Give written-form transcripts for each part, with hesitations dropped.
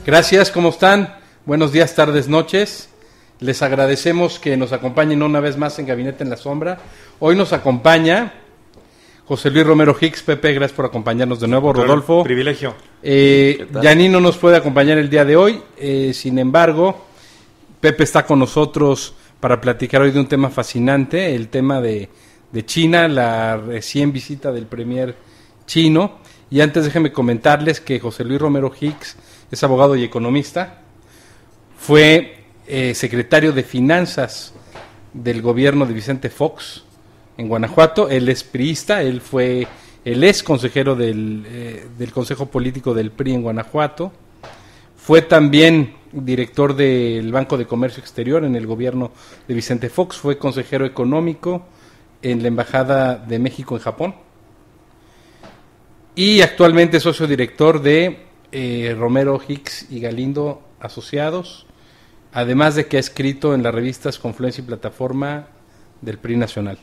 Gracias, ¿cómo están? Buenos días, tardes, noches. Les agradecemos que nos acompañen una vez más en Gabinete en la Sombra. Hoy nos acompaña José Luis Romero Hicks. Pepe, gracias por acompañarnos de nuevo. Rodolfo. Privilegio. Yanni no nos puede acompañar el día de hoy. Sin embargo, Pepe está con nosotros para platicar hoy de un tema fascinante, el tema de China, la recién visita del premier chino. Y antes déjenme comentarles que José Luis Romero Hicks es abogado y economista. Fue secretario de Finanzas del gobierno de Vicente Fox en Guanajuato. Él es priista, él es consejero del Consejo Político del PRI en Guanajuato. Fue también director del Banco de Comercio Exterior en el gobierno de Vicente Fox. Fue consejero económico en la Embajada de México en Japón. Y actualmente es socio director de Romero Hicks y Galindo Asociados. Además de que ha escrito en las revistas Confluencia y Plataforma del PRI Nacional.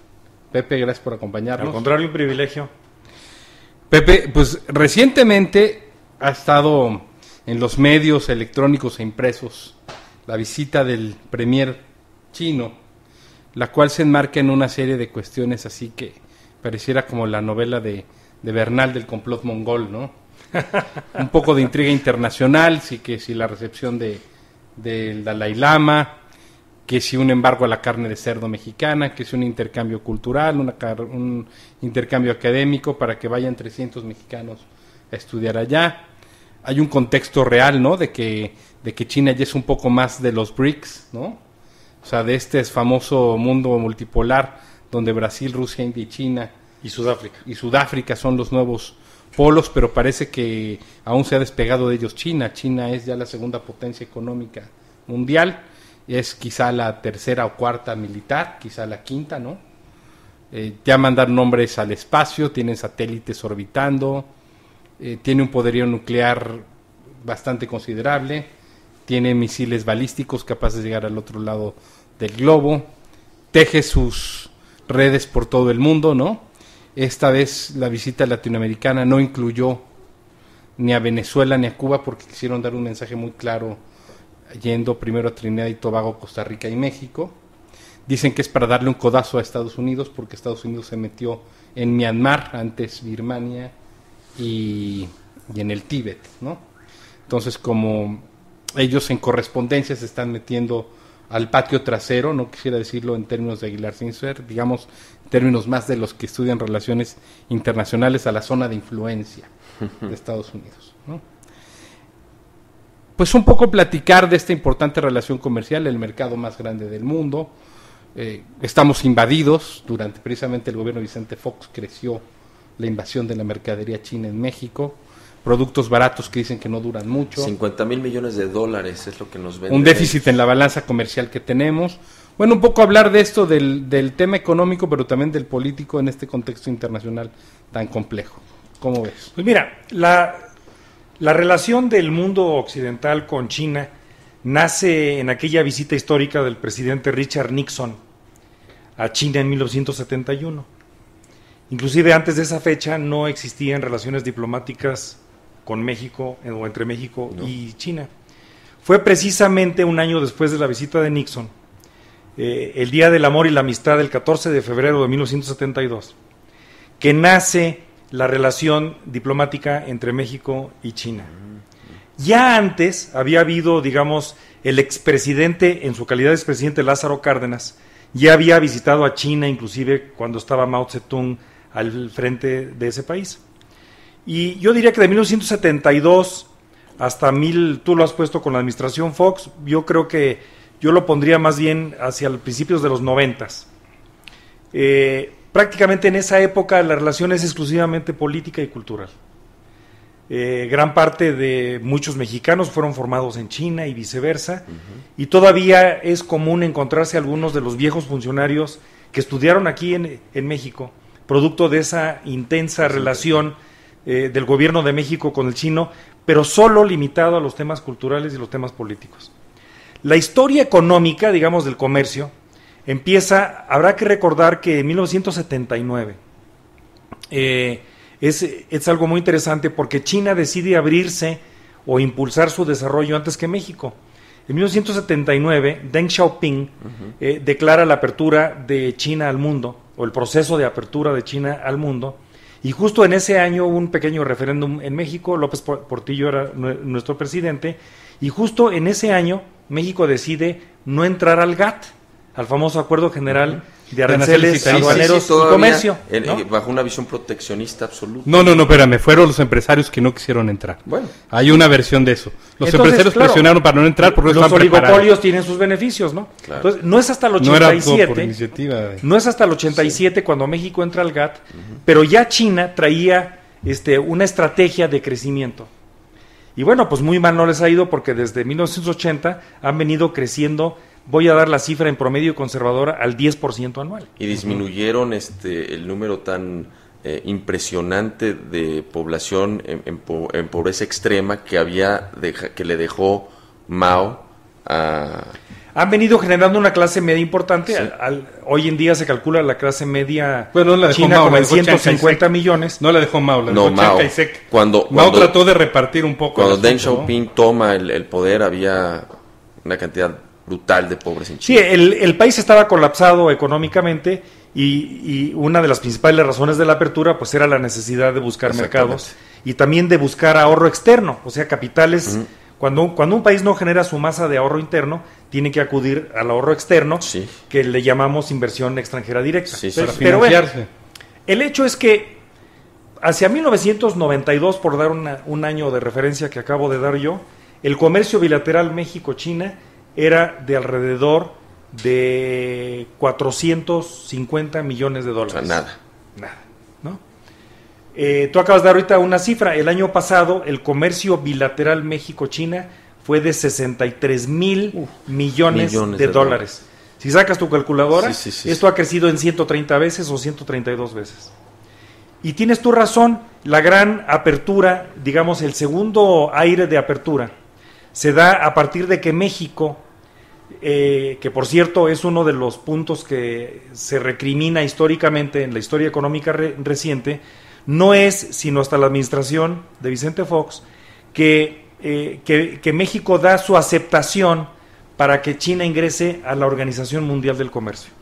Pepe, gracias por acompañarnos. Al contrario, un privilegio. Pepe, pues recientemente ha estado en los medios electrónicos e impresos la visita del premier chino, la cual se enmarca en una serie de cuestiones así que pareciera como la novela de Bernal del complot mongol, ¿no? Un poco de intriga internacional, sí, que si la recepción del Dalai Lama, que si un embargo a la carne de cerdo mexicana, que si un intercambio cultural, un intercambio académico para que vayan 300 mexicanos a estudiar allá. Hay un contexto real, ¿no? De que China ya es un poco más de los BRICS, ¿no? O sea, de este famoso mundo multipolar donde Brasil, Rusia, India y China y Sudáfrica son los nuevos polos, pero parece que aún se ha despegado de ellos China. China es ya la segunda potencia económica mundial, es quizá la tercera o cuarta militar, quizá la quinta, ¿no? Ya mandaron hombres al espacio, tienen satélites orbitando, tiene un poderío nuclear bastante considerable, tiene misiles balísticos capaces de llegar al otro lado del globo, teje sus redes por todo el mundo, ¿no? Esta vez la visita latinoamericana no incluyó ni a Venezuela ni a Cuba porque quisieron dar un mensaje muy claro yendo primero a Trinidad y Tobago, Costa Rica y México. Dicen que es para darle un codazo a Estados Unidos porque Estados Unidos se metió en Myanmar, antes Birmania y en el Tíbet, ¿no? Entonces, como ellos en correspondencia se están metiendo al patio trasero, no quisiera decirlo en términos de Aguilar Sincer, digamos en términos más de los que estudian relaciones internacionales, a la zona de influencia de Estados Unidos, ¿no? Pues un poco platicar de esta importante relación comercial, el mercado más grande del mundo. Estamos invadidos, durante precisamente el gobierno de Vicente Fox creció la invasión de la mercadería china en México, productos baratos que dicen que no duran mucho. 50,000 millones de dólares es lo que nos venden. Un déficit en la balanza comercial que tenemos. Bueno, un poco hablar de esto, del tema económico, pero también del político en este contexto internacional tan complejo. ¿Cómo ves? Pues mira, la relación del mundo occidental con China nace en aquella visita histórica del presidente Richard Nixon a China en 1971. Inclusive antes de esa fecha no existían relaciones diplomáticas con México o entre México y China. Fue precisamente un año después de la visita de Nixon, el Día del Amor y la Amistad, el 14 de febrero de 1972, que nace la relación diplomática entre México y China. Ya antes había habido, digamos, el expresidente, en su calidad de expresidente Lázaro Cárdenas, ya había visitado a China, inclusive cuando estaba Mao Zedong al frente de ese país. Y yo diría que de 1972 hasta tú lo has puesto con la administración Fox, yo creo que yo lo pondría más bien hacia los principios de los 90s. Prácticamente en esa época la relación es exclusivamente política y cultural. Gran parte de muchos mexicanos fueron formados en China y viceversa, y todavía es común encontrarse algunos de los viejos funcionarios que estudiaron aquí en México, producto de esa intensa relación del gobierno de México con el chino, pero solo limitado a los temas culturales y los temas políticos. La historia económica, digamos, del comercio, habrá que recordar que en 1979 es algo muy interesante porque China decide abrirse o impulsar su desarrollo antes que México. En 1979, Deng Xiaoping declara la apertura de China al mundo, o el proceso de apertura de China al mundo, y justo en ese año hubo un pequeño referéndum en México. López Portillo era nuestro presidente, y justo en ese año México decide no entrar al GATT, al famoso Acuerdo General de Aranceles, Aduaneros y Comercio, ¿no? Bajo una visión proteccionista absoluta. No, espérame, fueron los empresarios que no quisieron entrar. Bueno. Hay una versión de eso. Los empresarios claro, presionaron para no entrar porque no los estaban preparados. oligopolios tienen sus beneficios, ¿no? Claro. Entonces, no es hasta el No era 87, todo por iniciativa. no es hasta el 87 cuando México entra al GATT, pero ya China traía una estrategia de crecimiento. Y bueno, pues muy mal no les ha ido, porque desde 1980 han venido creciendo, voy a dar la cifra en promedio conservadora, al 10% anual. Y disminuyeron el número tan impresionante de población en pobreza extrema que le dejó Mao a... Han venido generando una clase media importante. Sí. Hoy en día se calcula la clase media Bueno, la dejó china Mao, como la en dejó Chiang 150 Kai-shek. millones. No la dejó Mao, la No, dejó Chiang Mao. Kai-shek. Cuando Mao trató de repartir un poco. Cuando el Deng asunto, Xiaoping toma el poder, había una cantidad brutal de pobres en Sí, China. el país estaba colapsado económicamente, y una de las principales razones de la apertura pues era la necesidad de buscar mercados y también de buscar ahorro externo, o sea, capitales. Cuando un país no genera su masa de ahorro interno, tiene que acudir al ahorro externo, Sí. que le llamamos inversión extranjera directa. Sí, sí. para Pero bueno, financiarse. el hecho es que hacia 1992, por dar un año de referencia que acabo de dar yo, el comercio bilateral México-China era de alrededor de 450 millones de O dólares. sea, nada. Nada, ¿no? Tú acabas de dar ahorita una cifra. El año pasado el comercio bilateral México-China fue de 63 mil millones de dólares. Si sacas tu calculadora, Sí. esto ha crecido en 130 veces o 132 veces. Y tienes tu razón, la gran apertura, digamos el segundo aire de apertura, se da a partir de que México, que por cierto es uno de los puntos que se recrimina históricamente en la historia económica reciente, no es sino hasta la administración de Vicente Fox que México da su aceptación para que China ingrese a la Organización Mundial del Comercio.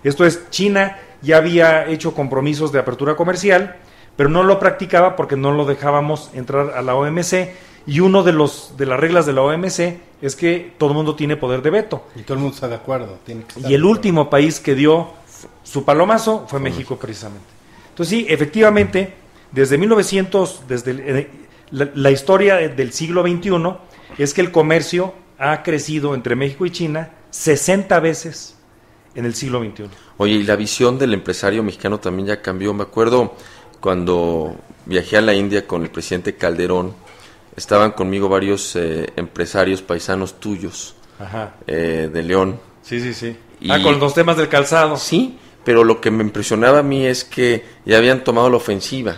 Esto es, China ya había hecho compromisos de apertura comercial, pero no lo practicaba porque no lo dejábamos entrar a la OMC, y uno de las reglas de la OMC es que todo el mundo tiene poder de veto. Y todo el mundo está de acuerdo. Tiene que estar Y el de acuerdo. último país que dio su palomazo fue México, precisamente. Entonces sí, efectivamente, desde 1900, la historia del siglo XXI es que el comercio ha crecido entre México y China 60 veces en el siglo XXI. Oye, y la visión del empresario mexicano también ya cambió. Me acuerdo cuando viajé a la India con el presidente Calderón, estaban conmigo varios empresarios paisanos tuyos, Ajá. de León. Sí. Y- con los temas del calzado. Sí, pero lo que me impresionaba a mí es que ya habían tomado la ofensiva.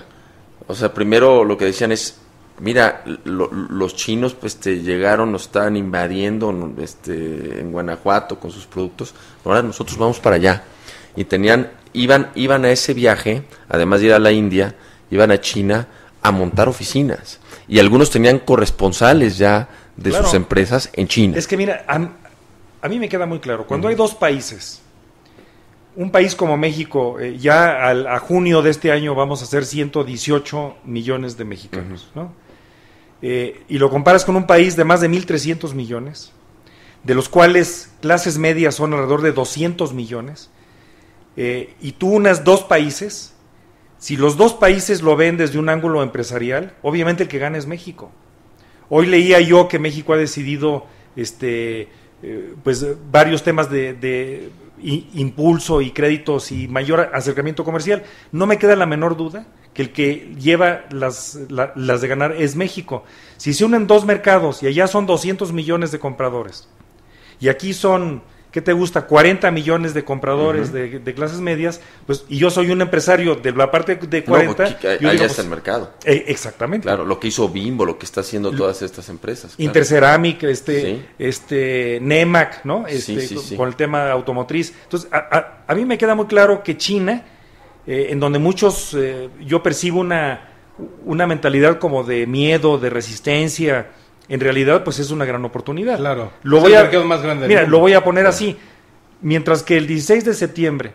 O sea, primero lo que decían es, mira, los chinos pues llegaron, nos estaban invadiendo en Guanajuato con sus productos, ahora nosotros vamos para allá. Y iban a ese viaje, además de ir a la India, iban a China a montar oficinas. Y algunos tenían corresponsales ya de Claro. sus empresas en China. Es que mira, a mí me queda muy claro, cuando hay dos países, un país como México, ya a junio de este año vamos a ser 118 millones de mexicanos, ¿no? Y lo comparas con un país de más de 1.300 millones, de los cuales clases medias son alrededor de 200 millones, y tú unas dos países, si los dos países lo ven desde un ángulo empresarial, obviamente el que gana es México. Hoy leía yo que México ha decidido pues varios temas de impulso y créditos y mayor acercamiento comercial. No me queda la menor duda que el que lleva las de ganar es México. Si se unen dos mercados y allá son 200 millones de compradores y aquí son, ¿qué te gusta? 40 millones de compradores de clases medias, pues, y yo soy un empresario de la parte de 40. No, porque yo allá digo, está pues, el mercado. Exactamente. Claro, lo que hizo Bimbo, lo que está haciendo todas estas empresas. Claro. Interceramic, Sí. Nemac, ¿no? Sí. Con el tema automotriz. Entonces, a mí me queda muy claro que China, en donde muchos, yo percibo una mentalidad como de miedo, de resistencia, en realidad pues es una gran oportunidad. Claro. Lo Es voy el a, mercado más grande del mira, mundo. lo voy a poner así. Mientras que el 16 de septiembre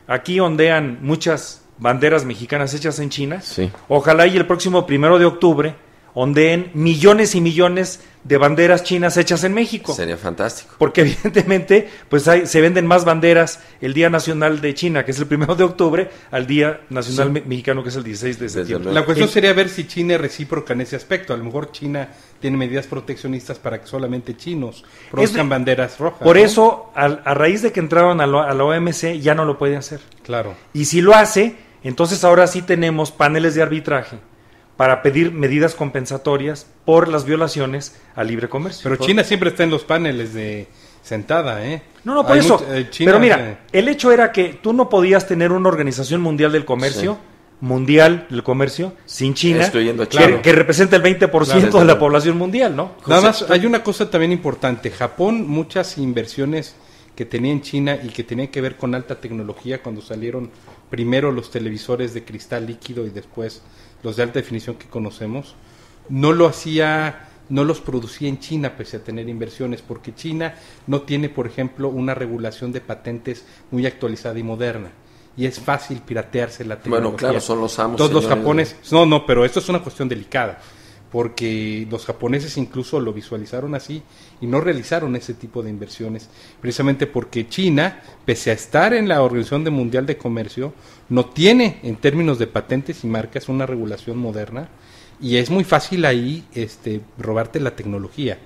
aquí ondean muchas banderas mexicanas hechas en China, Sí. ojalá y el próximo 1 de octubre ondeen millones y millones de banderas chinas hechas en México. Sería fantástico. Porque evidentemente pues se venden más banderas el Día Nacional de China, que es el 1 de octubre, al Día Nacional Mexicano, que es el 16 de Desde septiembre. luego. La cuestión sería ver si China es recíproca en ese aspecto. A lo mejor China tiene medidas proteccionistas para que solamente chinos produzcan banderas rojas. Por ¿no? eso, a raíz de que entraron a la OMC, ya no lo puede hacer. Claro. Y si lo hace, entonces ahora sí tenemos paneles de arbitraje para pedir medidas compensatorias por las violaciones al libre comercio. Pero China siempre está en los paneles de sentada, ¿eh? No, por Hay eso. China, pero mira, el hecho era que tú no podías tener una organización mundial del comercio, sin China, Excluyendo a que, China. que representa el 20% Claro, de la población mundial, ¿no? Nada más, hay una cosa también importante. Japón, muchas inversiones que tenía en China y que tenían que ver con alta tecnología cuando salieron primero los televisores de cristal líquido y después los de alta definición que conocemos, no los producía en China pese a tener inversiones, porque China no tiene, por ejemplo, una regulación de patentes muy actualizada y moderna. Y es fácil piratearse la tecnología. Bueno, claro, son los amos. Todos los señores. japoneses... No, pero esto es una cuestión delicada, porque los japoneses incluso lo visualizaron así y no realizaron ese tipo de inversiones, precisamente porque China, pese a estar en la Organización Mundial de Comercio, no tiene, en términos de patentes y marcas, una regulación moderna, y es muy fácil ahí robarte la tecnología.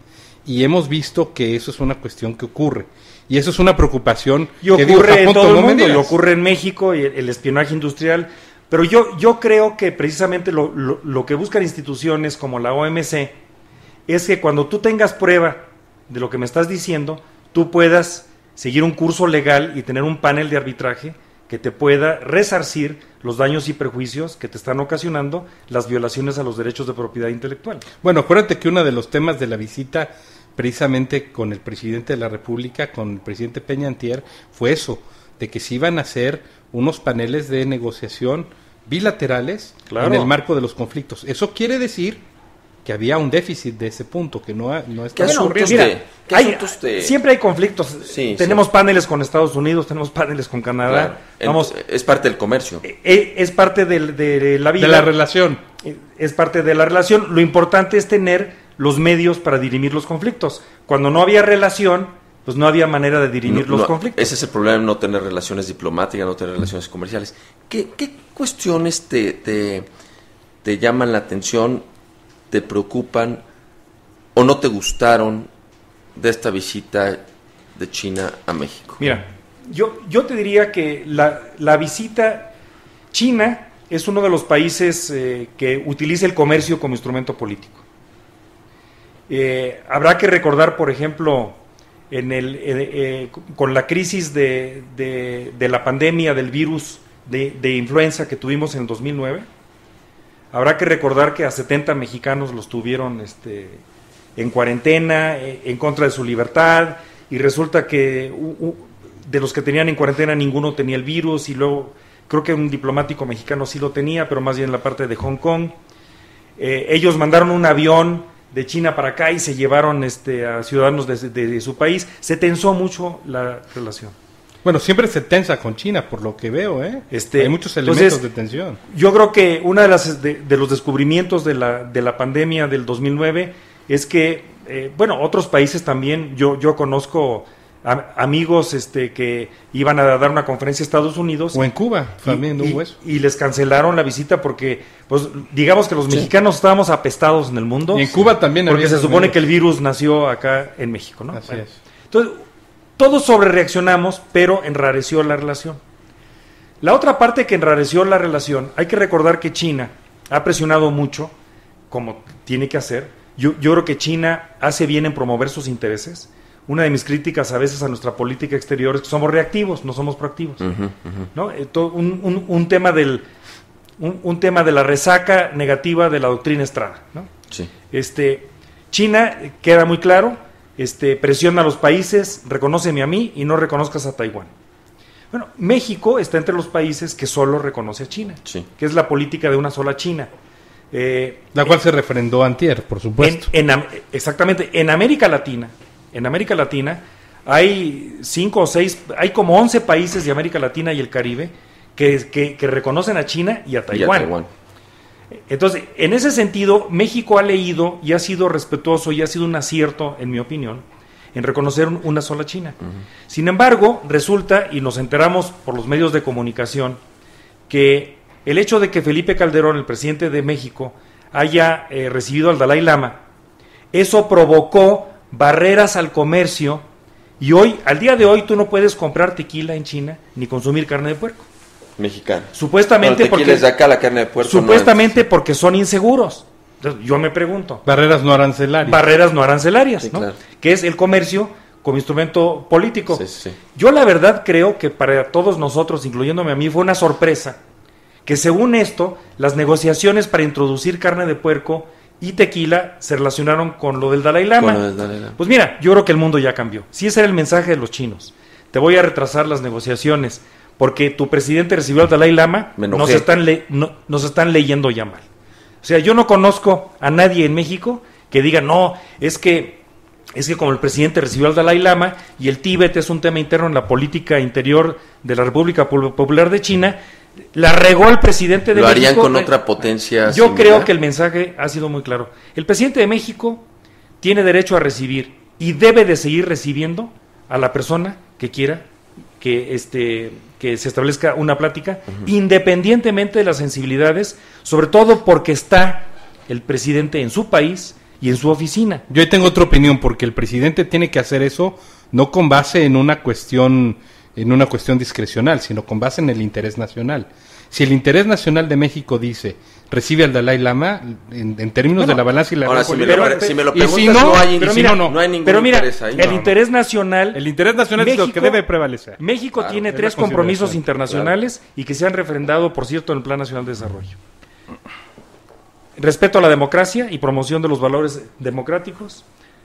Y hemos visto que eso es una cuestión que ocurre. Y eso es una preocupación Y que ocurre en Japón todo el tomó mundo, y medidas. ocurre en México, y el espionaje industrial. Pero yo creo que precisamente lo que buscan instituciones como la OMC es que cuando tú tengas prueba de lo que me estás diciendo, tú puedas seguir un curso legal y tener un panel de arbitraje que te pueda resarcir los daños y perjuicios que te están ocasionando las violaciones a los derechos de propiedad intelectual. Bueno, acuérdate que uno de los temas de la visita, precisamente con el presidente de la República, con el presidente Peña Antier, fue eso, de que se iban a hacer unos paneles de negociación bilaterales Claro. en el marco de los conflictos. Eso quiere decir que había un déficit de ese punto, que no está ¿Qué ocurriendo. asuntos Mira, ¿Qué hay- asuntos te- siempre hay conflictos. Sí, tenemos sí. paneles con Estados Unidos, tenemos paneles con Canadá. Claro. Vamos, Es parte del comercio. es parte de la vida. De la relación. Es parte de la relación. Lo importante es tener los medios para dirimir los conflictos. Cuando no había relación, pues no había manera de dirimir los conflictos. Ese es el problema, no tener relaciones diplomáticas, no tener relaciones comerciales. ¿Qué cuestiones te llaman la atención, te preocupan o no te gustaron de esta visita de China a México? Mira, yo te diría que la visita China es uno de los países que utiliza el comercio como instrumento político. Habrá que recordar, por ejemplo, con la crisis de la pandemia del virus de influenza que tuvimos en 2009, habrá que recordar que a 70 mexicanos los tuvieron en cuarentena, en contra de su libertad, y resulta que de los que tenían en cuarentena ninguno tenía el virus, y luego creo que un diplomático mexicano sí lo tenía, pero más bien en la parte de Hong Kong. Ellos mandaron un avión de China para acá y se llevaron a ciudadanos de su país. Se tensó mucho la relación. Bueno, siempre se tensa con China, por lo que veo, ¿eh? Hay muchos elementos entonces, de tensión. Yo creo que uno de los descubrimientos de la pandemia del 2009 es que, otros países también, yo conozco amigos que iban a dar una conferencia a Estados Unidos. O en Cuba, también hubo eso. Y les cancelaron la visita porque, pues, digamos que los mexicanos estábamos apestados en el mundo. Y en Cuba también porque había se supone medidas. que el virus nació acá en México, ¿no? Así Bueno, es. entonces, todos sobrereaccionamos, pero enrareció la relación. La otra parte que enrareció la relación, hay que recordar que China ha presionado mucho, como tiene que hacer. Yo creo que China hace bien en promover sus intereses. Una de mis críticas a veces a nuestra política exterior es que somos reactivos, no somos proactivos. ¿No? Un tema un tema de la resaca negativa de la doctrina Estrada, ¿no? Sí. China, queda muy claro, presiona a los países, reconóceme a mí y no reconozcas a Taiwán. Bueno, México está entre los países que solo reconoce a China, Sí. que es la política de una sola China. La cual se refrendó antier, por supuesto. Exactamente. En América Latina hay 5 o 6, hay como 11 países de América Latina y el Caribe que reconocen a China y a Taiwán. Entonces, en ese sentido, México ha leído y ha sido respetuoso y ha sido un acierto, en mi opinión, en reconocer una sola China. Sin embargo, resulta, y nos enteramos por los medios de comunicación, que el hecho de que Felipe Calderón, el presidente de México, haya recibido al Dalai Lama, eso provocó barreras al comercio, y hoy, al día de hoy, tú no puedes comprar tequila en China ni consumir carne de puerco. Mexicana. Supuestamente porque de acá, la carne de puerco supuestamente no porque son inseguros. Entonces, yo me pregunto. Barreras no arancelarias. Barreras no arancelarias, sí, ¿no? Claro. Que es el comercio como instrumento político. Sí, sí. Yo la verdad creo que para todos nosotros, incluyéndome a mí, fue una sorpresa que según esto, las negociaciones para introducir carne de puerco y tequila se relacionaron con lo del Dalai Lama. Pues mira, yo creo que el mundo ya cambió. Si ese era el mensaje de los chinos, te voy a retrasar las negociaciones porque tu presidente recibió al Dalai Lama, nos están leyendo ya mal. O sea, yo no conozco a nadie en México que diga, no, es que como el presidente recibió al Dalai Lama y el Tíbet es un tema interno en la política interior de la República Popular de China, la regó el presidente de México. ¿Lo harían con otra potencia Yo similar? creo que el mensaje ha sido muy claro. El presidente de México tiene derecho a recibir y debe de seguir recibiendo a la persona que quiera que se establezca una plática, independientemente de las sensibilidades, sobre todo porque está el presidente en su país y en su oficina. Yo ahí tengo otra opinión, porque el presidente tiene que hacer eso no con base en una cuestión discrecional, sino con base en el interés nacional. Si el interés nacional de México dice recibe al Dalai Lama en términos de la balanza y la ahora, si me lo preguntas, no hay ningún interés ahí. El interés nacional México, es lo que debe prevalecer. México tiene 3 compromisos internacionales y que se han refrendado, por cierto, en el Plan Nacional de Desarrollo. Respeto a la democracia y promoción de los valores democráticos,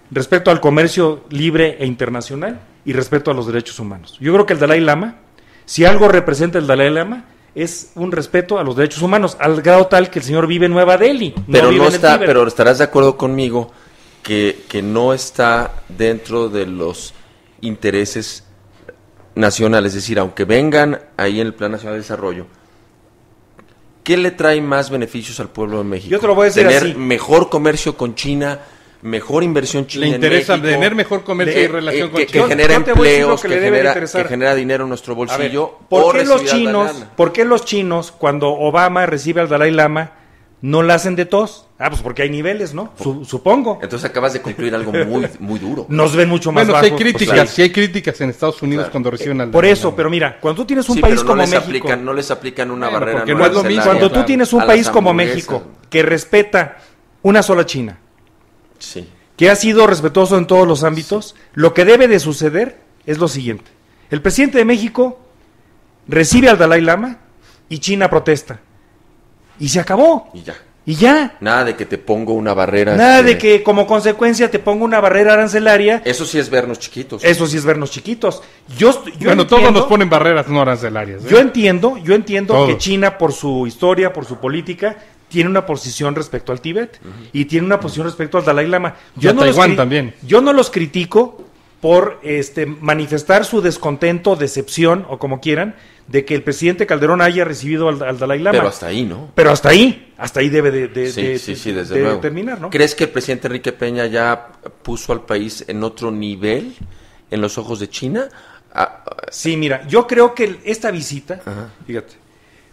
respeto al comercio libre e internacional y respeto a los derechos humanos. Yo creo que el Dalai Lama, si algo representa el Dalai Lama, es un respeto a los derechos humanos, al grado tal que el señor vive en Nueva Delhi. Pero estarás de acuerdo conmigo que no está dentro de los intereses nacionales, es decir, aunque vengan ahí en el Plan Nacional de Desarrollo, ¿qué le trae más beneficios al pueblo de México? Yo te lo voy a decir tener así. Mejor comercio con China, mejor inversión china. Le interesa en México, tener mejor comercio y relación con que China. genera empleos, que interesar. genera dinero en nuestro bolsillo. Ver, ¿por qué los chinos, cuando Obama recibe al Dalai Lama, no la hacen de tos? Pues porque hay niveles, ¿no? Supongo. Entonces acabas de concluir algo muy, muy duro. Nos ven mucho más bajos. Bueno, sí hay críticas en Estados Unidos cuando reciben al Dalai Lama. Por eso, pero mira, cuando tú tienes un país como México... no les aplican una barrera. Porque no es lo mismo. Cuando tú tienes un país como México que respeta una sola China, sí, que ha sido respetuoso en todos los ámbitos, lo que debe de suceder es lo siguiente. El presidente de México recibe al Dalai Lama y China protesta. Y se acabó. Y ya. Nada de que te pongo una barrera. Nada de que como consecuencia te ponga una barrera arancelaria. Eso sí es vernos chiquitos. Bueno, todos nos ponen barreras no arancelarias. Yo entiendo que China, por su historia, por su política, tiene una posición respecto al Tíbet y tiene una posición respecto al Dalai Lama. Taiwán también. Yo no los critico por manifestar su descontento, decepción o como quieran, de que el presidente Calderón haya recibido al Dalai Lama. Pero hasta ahí, ¿no? Pero hasta ahí debe de desde luego. terminar, ¿no? ¿Crees que el presidente Enrique Peña ya puso al país en otro nivel en los ojos de China? Sí, mira, yo creo que esta visita, fíjate,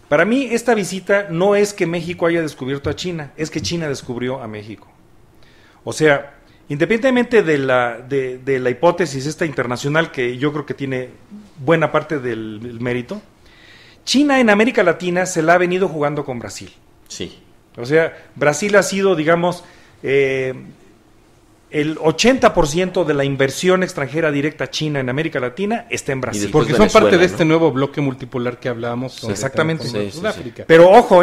para mí esta visita no es que México haya descubierto a China, es que China descubrió a México. O sea, independientemente de la hipótesis esta internacional, que yo creo que tiene buena parte del mérito, China en América Latina se la ha venido jugando con Brasil. Sí. O sea, Brasil ha sido, digamos, el 80% de la inversión extranjera directa china en América Latina está en Brasil. Porque son parte de este nuevo bloque multipolar que hablábamos. Sí, exactamente. Sudáfrica. Pero ojo,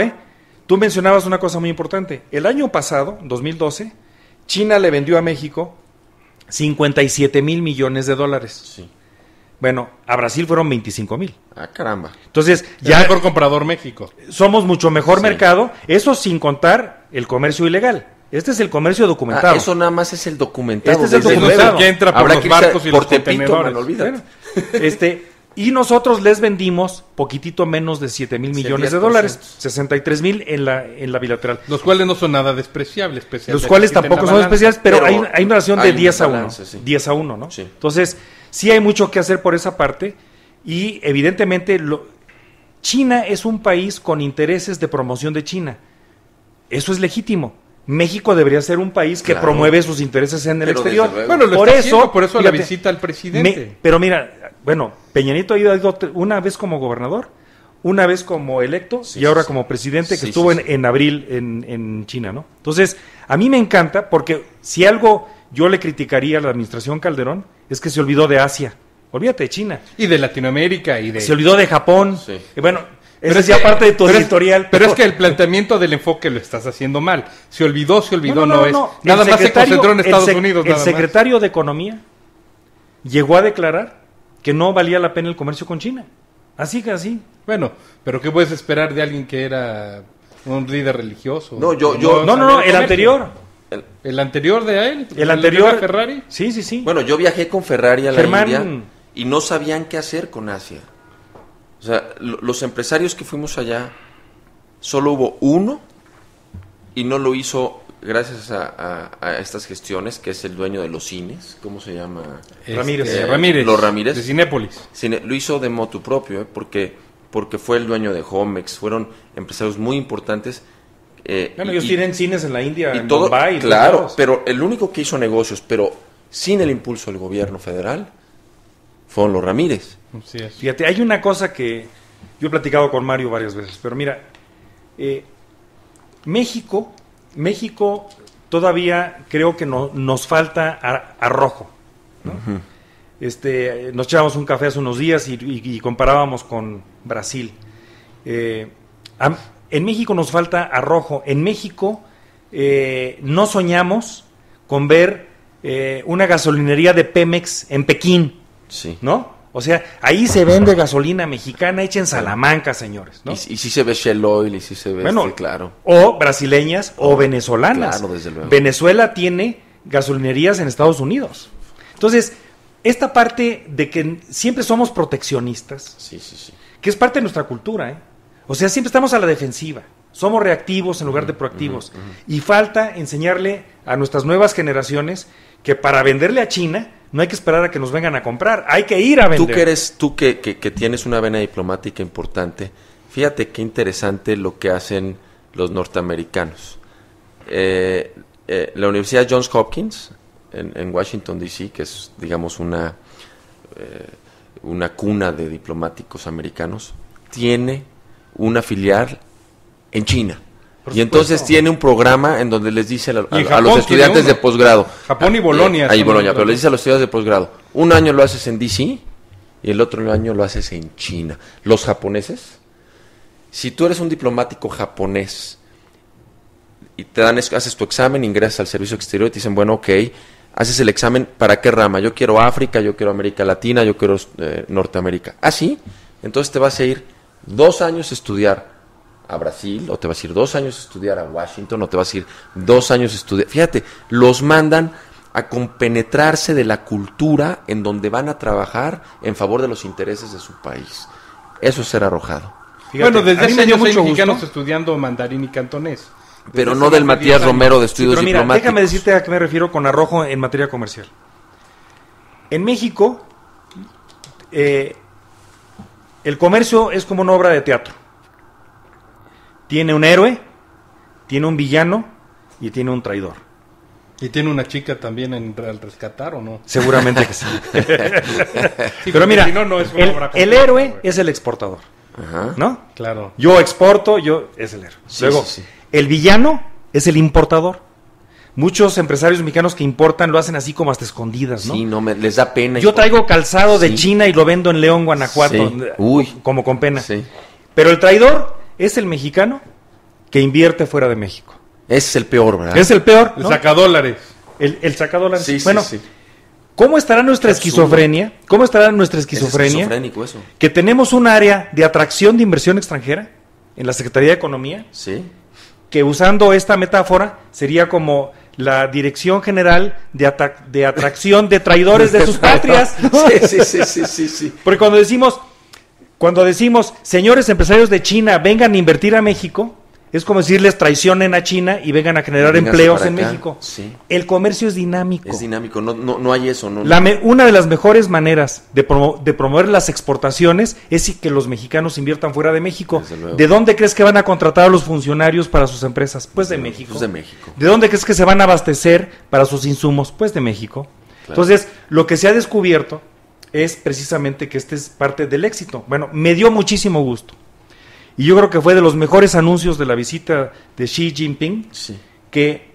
tú mencionabas una cosa muy importante. El año pasado, 2012, China le vendió a México 57,000 millones de dólares. Sí. Bueno, a Brasil fueron 25,000. Ah, caramba. Entonces, Ya mejor comprador México. somos mucho mejor Sí. mercado, eso sin contar el comercio ilegal. Este es el comercio documentado. Eso nada más es el documentado. Este es el desde documentado. luego. Que entra por Habrá los que irse barcos y por los Tepito, contenedores. mano, olvídate. Bueno, y nosotros les vendimos poquitito menos de 7,000 millones de 10%. dólares, 63,000 en la bilateral. Los cuales no son nada despreciables. pese a Los que cuales existen tampoco la son balanza. especiales, pero Pero hay una relación de hay 10 a 1. balance, sí. 10 a 1, ¿no? Sí. Entonces, sí hay mucho que hacer por esa parte y evidentemente China es un país con intereses de promoción de China. Eso es legítimo. México debería ser un país que Claro. promueve sus intereses en el Pero exterior. desde luego. Bueno, lo por está eso, haciendo, por eso la fíjate, visita al presidente. pero mira, bueno, Peña Nieto ha ido una vez como gobernador, una vez como electo Sí, y ahora sí, como presidente, que sí, estuvo sí, sí. en abril en China, ¿no? Entonces, a mí me encanta porque si algo yo le criticaría a la administración Calderón es que se olvidó de Asia. Olvídate de China. Y de Latinoamérica y de... Se olvidó de Japón. Sí. Y bueno, Pero esa es es ya que- parte de tu pero editorial. Pero es que el planteamiento del enfoque lo estás haciendo mal. Se olvidó, no, es. no. Nada El más se secretario- concentró en Estados el Unidos. El nada más. secretario de Economía llegó a declarar que no valía la pena el comercio con China. Así que así. Bueno, pero ¿qué puedes esperar de alguien que era un líder religioso? No, yo- Que yo- No, sabía de el comercio. anterior. ¿El anterior de a él? El anterior. de Ferrari? Sí, sí, sí. Bueno, yo viajé con Ferrari a la Germán- India y no sabían qué hacer con Asia. O sea, los empresarios que fuimos allá, solo hubo uno y no lo hizo gracias a estas gestiones, que es el dueño de los cines, ¿cómo se llama? Ramírez. Ramírez. Los Ramírez. De Cinépolis. Lo hizo de motu propio, porque fue el dueño de Homex, fueron empresarios muy importantes. Bueno, ellos tienen cines en la India, y en todo, Bombay. en claro, todos lados. pero el único que hizo negocios, pero sin el impulso del gobierno federal, fueron los Ramírez. Así es. Fíjate, hay una cosa que yo he platicado con Mario varias veces, pero mira, México todavía creo que nos falta arrojo, ¿no? Nos echábamos un café hace unos días y comparábamos con Brasil. En México nos falta arrojo. En México no soñamos con ver una gasolinería de Pemex en Pekín, Sí. ¿no? O sea, ahí se vende gasolina mexicana hecha en Salamanca, señores, ¿no? Y sí se ve Shell Oil, y sí se ve, Bueno, claro. O brasileñas o venezolanas. Claro, desde luego. Venezuela tiene gasolinerías en Estados Unidos. Entonces, esta parte de que siempre somos proteccionistas, Sí, sí, sí. que es parte de nuestra cultura, ¿eh? O sea, siempre estamos a la defensiva. Somos reactivos en lugar de proactivos. Y falta enseñarle a nuestras nuevas generaciones que para venderle a China no hay que esperar a que nos vengan a comprar, hay que ir a vender. Tú que tienes una vena diplomática importante, fíjate qué interesante lo que hacen los norteamericanos. La Universidad Johns Hopkins en Washington D.C., que es, digamos, una cuna de diplomáticos americanos, tiene una filial en China. Y entonces tiene un programa en donde les dice a Y en los Japón estudiantes tiene de posgrado. Japón y Bolonia. Ahí son Bolonia, los- pero les dice a los estudiantes de posgrado, un año lo haces en DC y el otro año lo haces en China. Los japoneses, si tú eres un diplomático japonés y haces tu examen, ingresas al servicio exterior y te dicen, bueno, ok, haces el examen, ¿para qué rama? Yo quiero África, yo quiero América Latina, yo quiero Norteamérica. ¿Ah, sí? Entonces te vas a ir 2 años a estudiar a Brasil, o te vas a ir 2 años a estudiar a Washington, o te vas a ir 2 años a estudiar. Fíjate, los mandan a compenetrarse de la cultura en donde van a trabajar en favor de los intereses de su país. Eso es ser arrojado. Fíjate, Bueno, desde a mí hace me dio años hay mucho mexicanos gusto. estudiando mandarín y cantonés. Pero Desde no hace del más de Matías 10 años. Romero de Sí, estudios pero mira, diplomáticos. déjame decirte a qué me refiero con arrojo en materia comercial. En México, el comercio es como una obra de teatro. Tiene un héroe, tiene un villano y tiene un traidor. ¿Y tiene una chica también al rescatar o no? Seguramente que sí. Sí, Pero porque mira, si no, no es una obra el completa, héroe güey. es el exportador, Ajá. ¿no? Claro. Yo exporto, es el héroe. Sí, Luego, sí, sí. el villano es el importador. Muchos empresarios mexicanos que importan lo hacen así como hasta escondidas, ¿no? Sí, les da pena. Yo traigo calzado de Sí. China y lo vendo en León, Guanajuato, Sí. Uy. como con pena. Sí. Pero el traidor es el mexicano que invierte fuera de México. Ese es el peor, ¿verdad? Es el peor, El ¿no? sacadólares. El sacadólares. Sí, sí, Bueno, sí. ¿Cómo estará nuestra esquizofrenia? ¿Cómo estará nuestra Es esquizofrenia? esquizofrénico eso. Que tenemos un área de atracción de inversión extranjera en la Secretaría de Economía, Sí. que usando esta metáfora sería como la Dirección General de Atracción de Traidores de sus patrias, ¿no? Sí. Porque cuando decimos, señores empresarios de China, vengan a invertir a México, es como decirles traicionen a China y vengan a generar Vénganse empleos para en acá. México. Sí. El comercio es dinámico. Es dinámico, no hay eso. No. Una de las mejores maneras de promover las exportaciones es que los mexicanos inviertan fuera de México. Desde luego. ¿De dónde crees que van a contratar a los funcionarios para sus empresas? Pues de México. Pues de México. ¿De dónde crees que se van a abastecer para sus insumos? Pues de México. Claro. Entonces, lo que se ha descubierto es precisamente que este es parte del éxito. Bueno, me dio muchísimo gusto. Y yo creo que fue de los mejores anuncios de la visita de Xi Jinping, Sí. que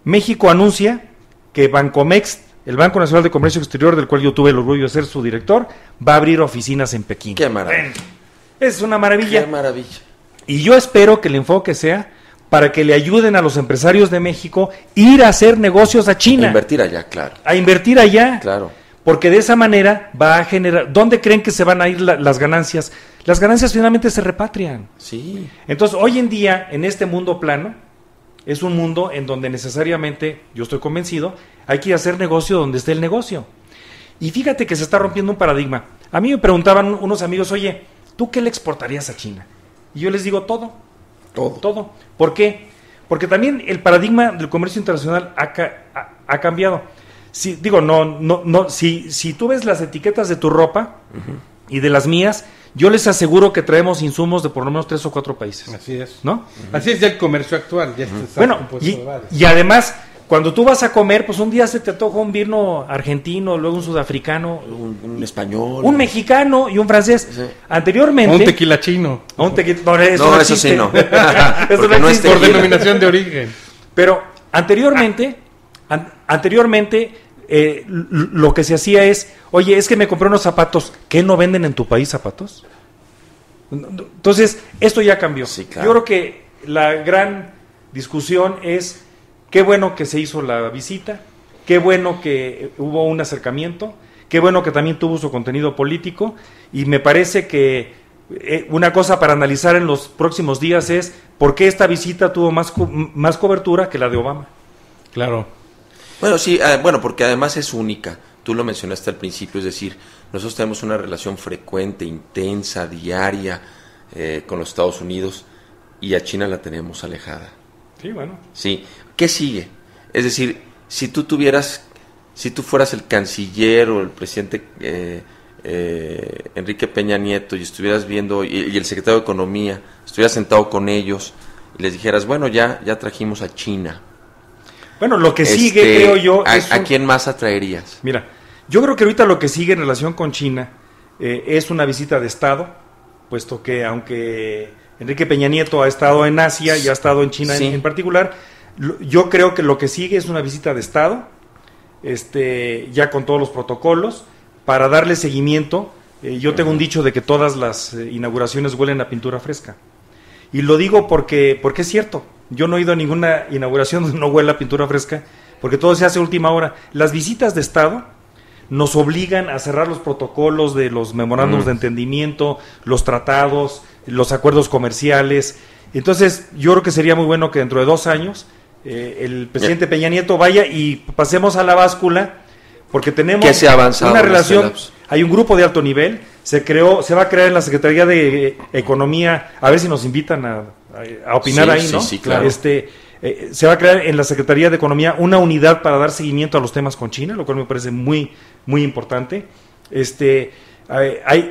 México anuncia que Bancomext, el Banco Nacional de Comercio Exterior, del cual yo tuve el orgullo de ser su director, va a abrir oficinas en Pekín. Qué maravilla. Es una maravilla. Qué maravilla. Y yo espero que el enfoque sea para que le ayuden a los empresarios de México ir a hacer negocios a China, Invertir allá, claro. a invertir allá. Claro. Porque de esa manera va a generar... ¿Dónde creen que se van a ir las ganancias? Las ganancias finalmente se repatrian. Sí. Entonces, hoy en día, en este mundo plano, es un mundo en donde necesariamente, yo estoy convencido, hay que ir a hacer negocio donde esté el negocio. Y fíjate que se está rompiendo un paradigma. A mí me preguntaban unos amigos, oye, ¿tú qué le exportarías a China? Y yo les digo todo. Todo. ¿Por qué? Porque también el paradigma del comercio internacional ha cambiado. Si tú ves las etiquetas de tu ropa y de las mías, yo les aseguro que traemos insumos de por lo menos 3 o 4 países. Así es. ¿No? Así es ya el comercio actual. Ya está Bueno, compuesto de varios. y además, cuando tú vas a comer, pues un día se te antoja un vino argentino, luego un sudafricano, Un español. un mexicano y un francés. Sí. Anteriormente... Un tequila chino. un tequila... No, eso No, no eso sí existe. no. Eso Porque no es existe. Por tequila. denominación de origen. Pero anteriormente, lo que se hacía es, oye, es que me compré unos zapatos, ¿qué no venden en tu país zapatos? Entonces, esto ya cambió. Sí, claro. Yo creo que la gran discusión es, qué bueno que se hizo la visita, qué bueno que hubo un acercamiento, qué bueno que también tuvo su contenido político, y me parece que una cosa para analizar en los próximos días es por qué esta visita tuvo más cobertura que la de Obama. Claro. Bueno, sí, porque además es única. Tú lo mencionaste al principio, es decir, nosotros tenemos una relación frecuente, intensa, diaria con los Estados Unidos y a China la tenemos alejada. Sí, bueno. Sí. ¿Qué sigue? Es decir, si tú fueras el canciller o el presidente Enrique Peña Nieto y estuvieras viendo, y el secretario de Economía, estuvieras sentado con ellos y les dijeras, bueno, ya trajimos a China. Bueno, lo que sigue, creo yo... ¿A quién más atraerías? Mira, yo creo que ahorita lo que sigue en relación con China es una visita de Estado, puesto que aunque Enrique Peña Nieto ha estado en Asia y ha estado en China Sí. en particular, yo creo que lo que sigue es una visita de Estado, ya con todos los protocolos, para darle seguimiento. Yo tengo un dicho de que todas las inauguraciones huelen a pintura fresca. Y lo digo porque es cierto. Yo no he ido a ninguna inauguración donde no huela a pintura fresca, porque todo se hace a última hora. Las visitas de Estado nos obligan a cerrar los protocolos de los memorándums de entendimiento, los tratados, los acuerdos comerciales. Entonces, yo creo que sería muy bueno que dentro de 2 años el presidente Peña Nieto vaya y pasemos a la báscula, porque tenemos ¿Qué se ha avanzado una en relación. este lapso? Hay un grupo de alto nivel, se va a crear en la Secretaría de Economía, a ver si nos invitan a opinar Sí, ahí, sí, ¿no? sí, claro. Se va a crear en la Secretaría de Economía una unidad para dar seguimiento a los temas con China, lo cual me parece muy, muy importante.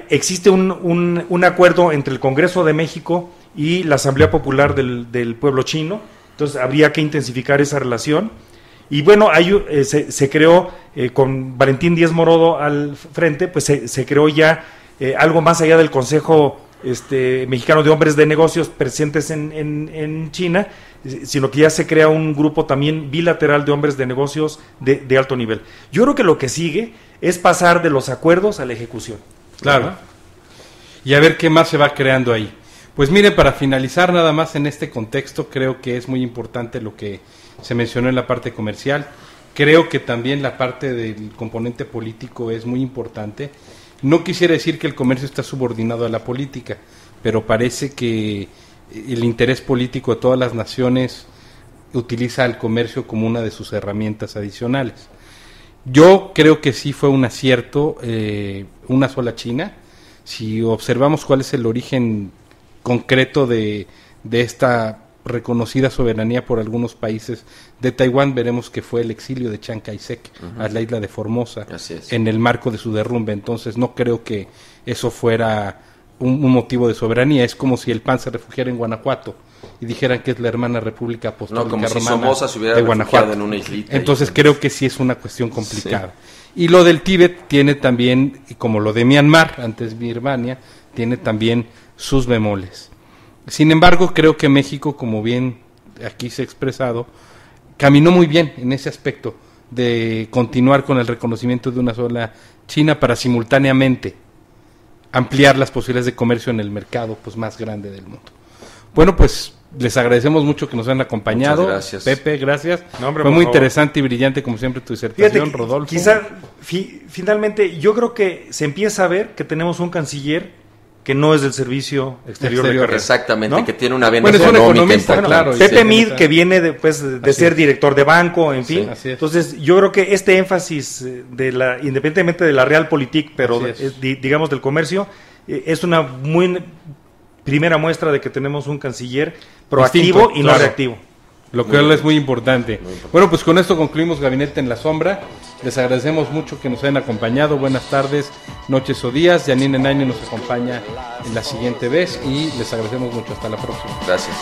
Existe un acuerdo entre el Congreso de México y la Asamblea Popular del pueblo chino, entonces habría que intensificar esa relación. Y bueno, se creó con Valentín Díaz Morodo al frente, pues se creó ya algo más allá del Consejo Mexicano de Hombres de Negocios presentes en China, sino que ya se crea un grupo también bilateral de hombres de negocios de alto nivel. Yo creo que lo que sigue es pasar de los acuerdos a la ejecución. Claro. Y a ver qué más se va creando ahí. Pues mire, para finalizar nada más en este contexto, creo que es muy importante lo que se mencionó en la parte comercial. Creo que también la parte del componente político es muy importante. No quisiera decir que el comercio está subordinado a la política, pero parece que el interés político de todas las naciones utiliza el comercio como una de sus herramientas adicionales. Yo creo que sí fue un acierto una sola China. Si observamos cuál es el origen concreto de esta reconocida soberanía por algunos países de Taiwán, veremos que fue el exilio de Chiang Kai-shek a la isla de Formosa en el marco de su derrumbe. Entonces no creo que eso fuera un motivo de soberanía. Es como si el PAN se refugiara en Guanajuato y dijeran que es la hermana República Apostólica Romana si Somoza se hubiera de Guanajuato en una islita. Entonces creo que sí es una cuestión complicada. Sí. Y lo del Tíbet tiene también, como lo de Myanmar, antes Birmania, tiene también sus bemoles. Sin embargo, creo que México, como bien aquí se ha expresado, caminó muy bien en ese aspecto de continuar con el reconocimiento de una sola China para simultáneamente ampliar las posibilidades de comercio en el mercado pues más grande del mundo. Bueno, pues les agradecemos mucho que nos hayan acompañado. Muchas gracias. Pepe, gracias. No, hombre, fue muy interesante y brillante como siempre tu disertación. Fíjate, Rodolfo. Quizá finalmente yo creo que se empieza a ver que tenemos un canciller que no es del servicio exterior de carrera. Exactamente, ¿no? que tiene una vena bueno, económica. Claro, Pepe Mid, que viene de ser director de banco, en fin. Sí, entonces, yo creo que este énfasis, independientemente de la realpolitik, pero digamos del comercio, es una muy primera muestra de que tenemos un canciller proactivo distinto, y no reactivo. Lo cual es muy importante. Bueno, pues con esto concluimos Gabinete en la Sombra. Les agradecemos mucho que nos hayan acompañado. Buenas tardes, noches o días. Janine Naine nos acompaña en la siguiente vez y les agradecemos mucho. Hasta la próxima. Gracias.